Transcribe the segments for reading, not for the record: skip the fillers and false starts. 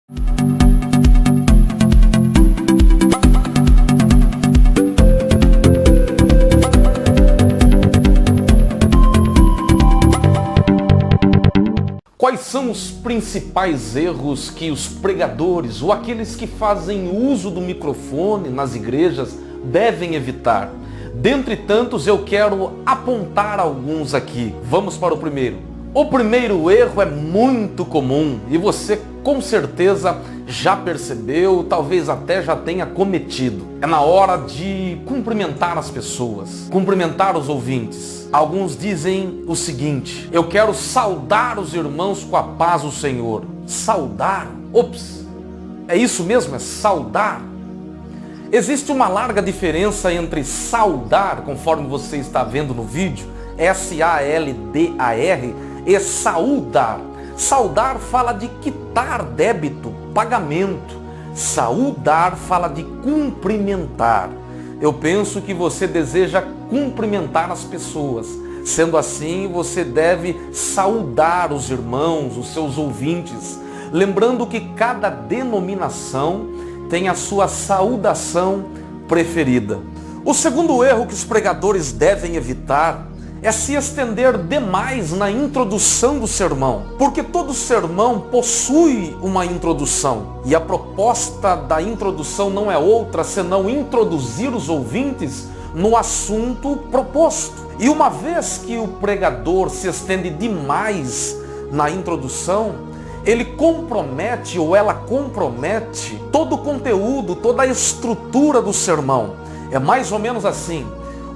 Quais são os principais erros que os pregadores ou aqueles que fazem uso do microfone nas igrejas devem evitar? Dentre tantos, eu quero apontar alguns aqui. Vamos para o primeiro. O primeiro erro é muito comum e você com certeza já percebeu, talvez até já tenha cometido. É na hora de cumprimentar as pessoas, cumprimentar os ouvintes. Alguns dizem o seguinte: eu quero saudar os irmãos com a paz do Senhor. Saudar? Ops! É isso mesmo? É saudar? Existe uma larga diferença entre saudar, conforme você está vendo no vídeo, S-A-L-D-A-R, e saudar. Saudar fala de quitar débito, pagamento. Saudar fala de cumprimentar. Eu penso que você deseja cumprimentar as pessoas. Sendo assim, você deve saudar os irmãos, os seus ouvintes. Lembrando que cada denominação tem a sua saudação preferida. O segundo erro que os pregadores devem evitar é se estender demais na introdução do sermão, porque todo sermão possui uma introdução, e a proposta da introdução não é outra senão introduzir os ouvintes no assunto proposto. E uma vez que o pregador se estende demais na introdução, ele compromete ou ela compromete todo o conteúdo, toda a estrutura do sermão. É mais ou menos assim.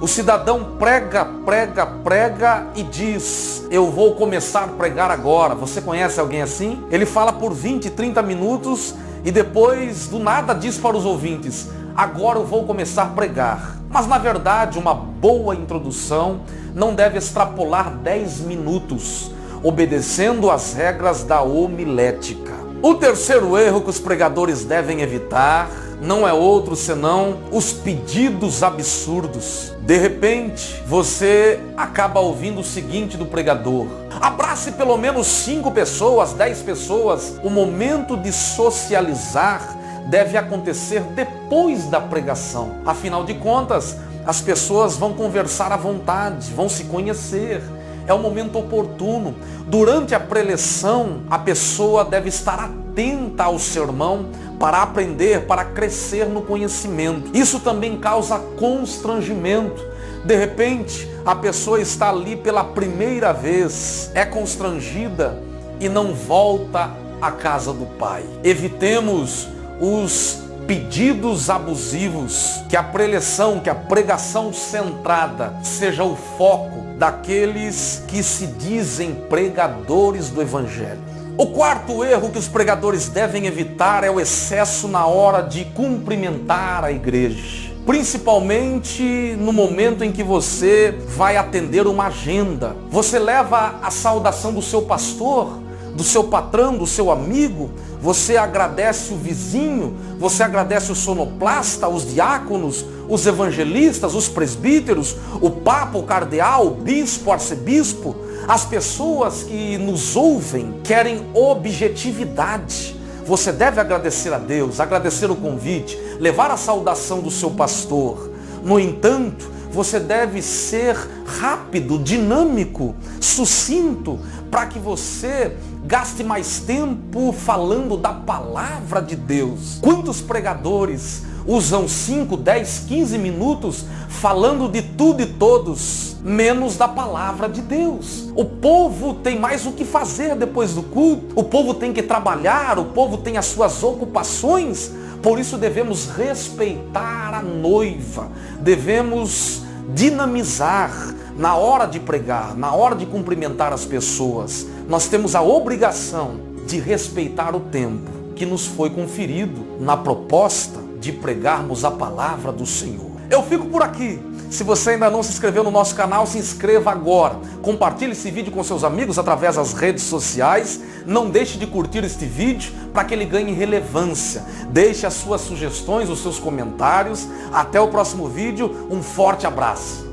O cidadão prega e diz: eu vou começar a pregar agora. Você conhece alguém assim? Ele fala por 20, 30 minutos e depois do nada diz para os ouvintes: agora eu vou começar a pregar. Mas na verdade uma boa introdução não deve extrapolar 10 minutos, obedecendo às regras da homilética. O terceiro erro que os pregadores devem evitar não é outro senão os pedidos absurdos. De repente, você acaba ouvindo o seguinte do pregador: abrace pelo menos 5 pessoas, 10 pessoas. O momento de socializar deve acontecer depois da pregação. Afinal de contas, as pessoas vão conversar à vontade, vão se conhecer. É o momento oportuno. Durante a preleção, a pessoa deve estar atenta ao sermão para aprender, para crescer no conhecimento. Isso também causa constrangimento. De repente, a pessoa está ali pela primeira vez, é constrangida e não volta à casa do Pai. Evitemos os pedidos abusivos, que a preleção, que a pregação centrada seja o foco daqueles que se dizem pregadores do Evangelho. O quarto erro que os pregadores devem evitar é o excesso na hora de cumprimentar a igreja. Principalmente no momento em que você vai atender uma agenda. Você leva a saudação do seu pastor, do seu patrão, do seu amigo, você agradece o vizinho, você agradece o sonoplasta, os diáconos, os evangelistas, os presbíteros, o papa, o cardeal, o bispo, o arcebispo. As pessoas que nos ouvem querem objetividade. Você deve agradecer a Deus, agradecer o convite, levar a saudação do seu pastor. No entanto, você deve ser rápido, dinâmico, sucinto, para que você gaste mais tempo falando da palavra de Deus. Quantos pregadores usam 5, 10, 15 minutos falando de tudo e todos, menos da palavra de Deus? O povo tem mais o que fazer depois do culto, o povo tem que trabalhar, o povo tem as suas ocupações. Por isso devemos respeitar a noiva, devemos dinamizar na hora de pregar, na hora de cumprimentar as pessoas. Nós temos a obrigação de respeitar o tempo que nos foi conferido na proposta de pregarmos a palavra do Senhor. Eu fico por aqui. Se você ainda não se inscreveu no nosso canal, se inscreva agora. Compartilhe esse vídeo com seus amigos através das redes sociais. Não deixe de curtir este vídeo para que ele ganhe relevância. Deixe as suas sugestões, os seus comentários. Até o próximo vídeo. Um forte abraço.